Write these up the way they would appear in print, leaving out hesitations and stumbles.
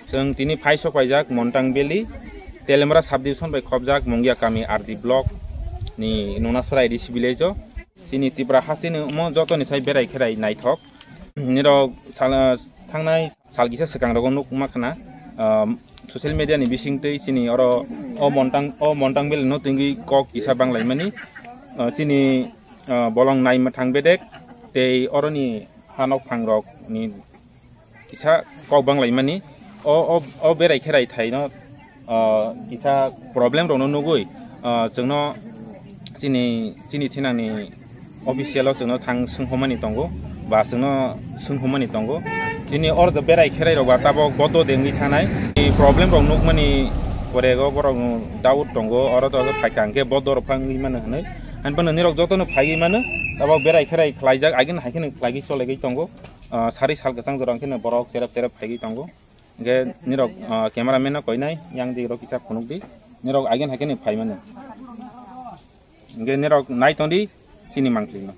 जों दिनै फाइसक पाइजाक Montang Valley तेलेमरा सब डिविजन बाय खबजाक मंगिया कामी आरडी ब्लक नि नोना सराइ रिसि विलेज चिनि तिब्रा हासिनो म जतनि साइ बेराय खेराइ नायथक निरो थांनाय सालगिसा सिगांरगो नुक माखना ससियेल मीडिया नि बिसिंतै चिनि अरो Montang Valley no थंगwi कक इसा banglai चिनि bolong नाय मथां बेदेक ते अरनि हानक फांरक नि इसा कक banglai ओ बेराय खेराइ थाइनो इसा प्रब्लेम रनो नुगुइ जोंनो चिनि थिनांनि अफिसियेलाव जोंनो थां सोंहमानि दंगो बा जोंनो सोंहमानि दंगो दिनै अर बेराय खेराइ रबा tabok बदो देंगि थानाय प्रब्लेम रनो नुगमानि परेगो बरं दाउट दंगो अर तो फाइकांके बदो रफांगि माने हनै आनबनो निरक जतनो फागि माने tabok बेराय खेराइ खलाइजाक आगिन हाइकेन खलागि सलागि दंगो सारि साल गसां जरंकेन बरक सेरप फागि दंगो के निरक कैमरामैन कोइनाय yang di rok isa phonok di nirok agen haken phai mane nge nirok nai tondi chini mangkli no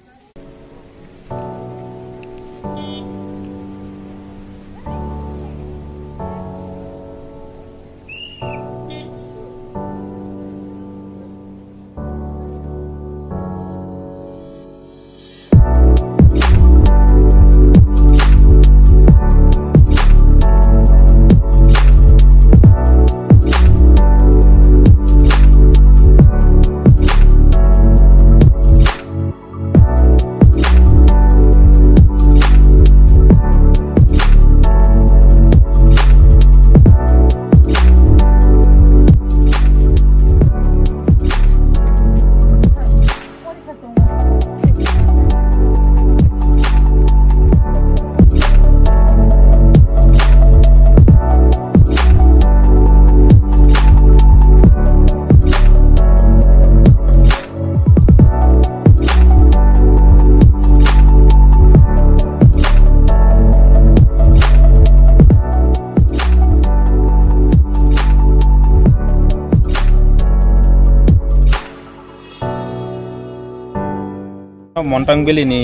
Montang Valley ni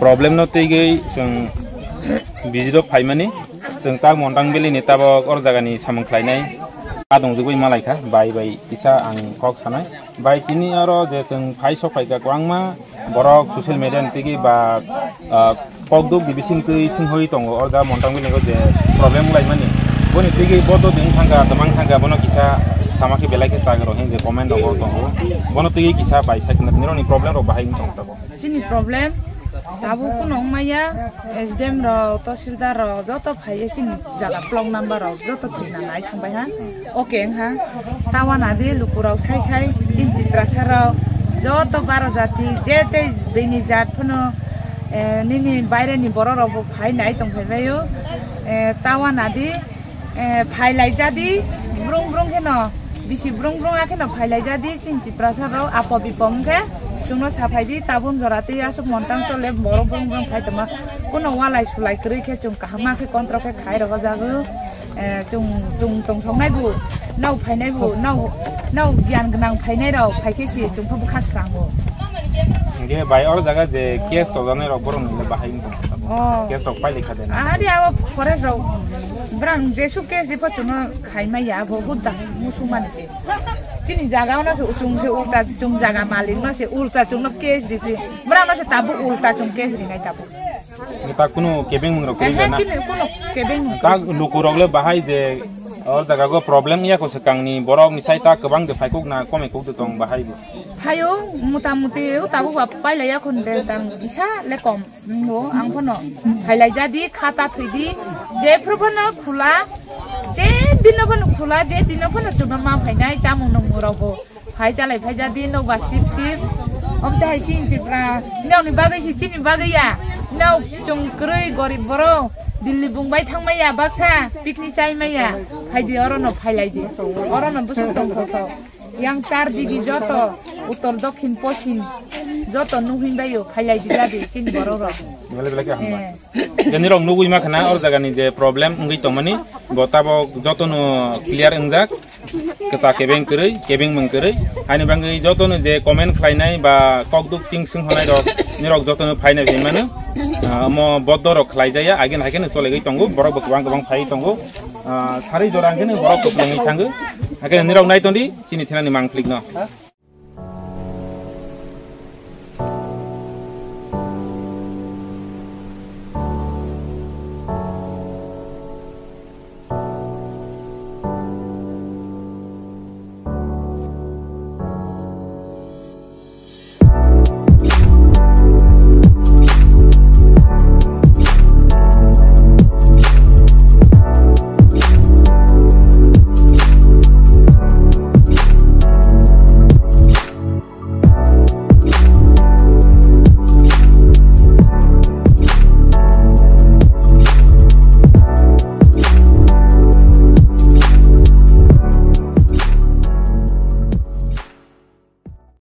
problem no tigi जों बिजिरो फाइमानि जों ता Montang Valley ni tabok or jaga ni samung khlainai adong jugui malaika bai isa ang kok sanai bai tini aro je जों फाइसो फाइका kwangma borok social media ni tigi ba kokduk di bisingtwi swnghor tongo or da Montang Valley ko je problem laimani boni tigi bodo ding thanga tamang thanga bono kisa sama ke belai ke sagro hin je comment dogo tongo bono tigi kisa bai sakna niro ni problem ro bahai tong tabo Chini problem tabu kuno maya SDM ro tahsildar ro joto phaiye chini jaga block number ro joto thina nai thangbai ha okay ha tawan adi lukurok sai chinti trasa ro joto baro jati jete bini jat phono nini baire ni boro ro phai nai tong phaibayo tawan adi phai lai jadi brung keno bisi brung akeno phai lai jadi chinti trasa ro apo bipongke जोंनो साफायदि ताबुन जराते आसु मोन्टां चले बरो बंग फाइतमा कुनो वालाय सुलाय क्रिखे जों काहमाखे कन्ट्रखे खाइ रग जागो जों संनायबो नाव फाइनायबो नाव गियान गोनां फाइनाय राव फाइखेसि जोंफो खासरांगो नगे बाय और जगह जे केस तो जाने र बरन बाहाय केस तो फाइल खादे आदि अब फरेस्ट राव ब्रां जेसु केस दिफो जोंनो खाइमाय या बहुत दा मुसुमानसे Chini jaga ona se utung se ulta chung jaga malin na se ulta chung no case di fi bra na se tabu ulta chung case di ngai tabu kita kuno kebeng mengro kri na kuno kebeng ta lukurok le bahai je or jaga go problem ya ko sekang ni borok ni sai ta kebang de faikok na kome kok de tong bahai bu hayo mutamuti tabu ba pai la ya kon de tang isa le kom no ang phono hailai jadi khata thidi je phrophana khula je dinapon khula je dinapon chuma ma phainai chamung nong murago phai chalai phai jadi no ba sip omta hai chin tipra naw ni bagai si chin bagai ya naw chung krwi gorib boro dilli bungbai thangmai ya baksa picnic chai mai ya phai di orono phailai di orono busu tong tho yang char digi joto utor dokhin posin joto nuhin bayo phailai di jadi chin boro ro bele ke hamba jani rong nugui ma khana or jaga ni je problem ngi tomani botabo joto no clear engjak kesa kebeng mung krwi hani bangi joto no je comment khlainai ba kokduk ting sing honai rok nirok joto no phainai bimane mo boddo rok khlaijaya agen haken solegei tongo borok bang phai tongo sari jorang kene borok koplengi thango. Hake nirok naitondi Chini Thinang ni mangklik no.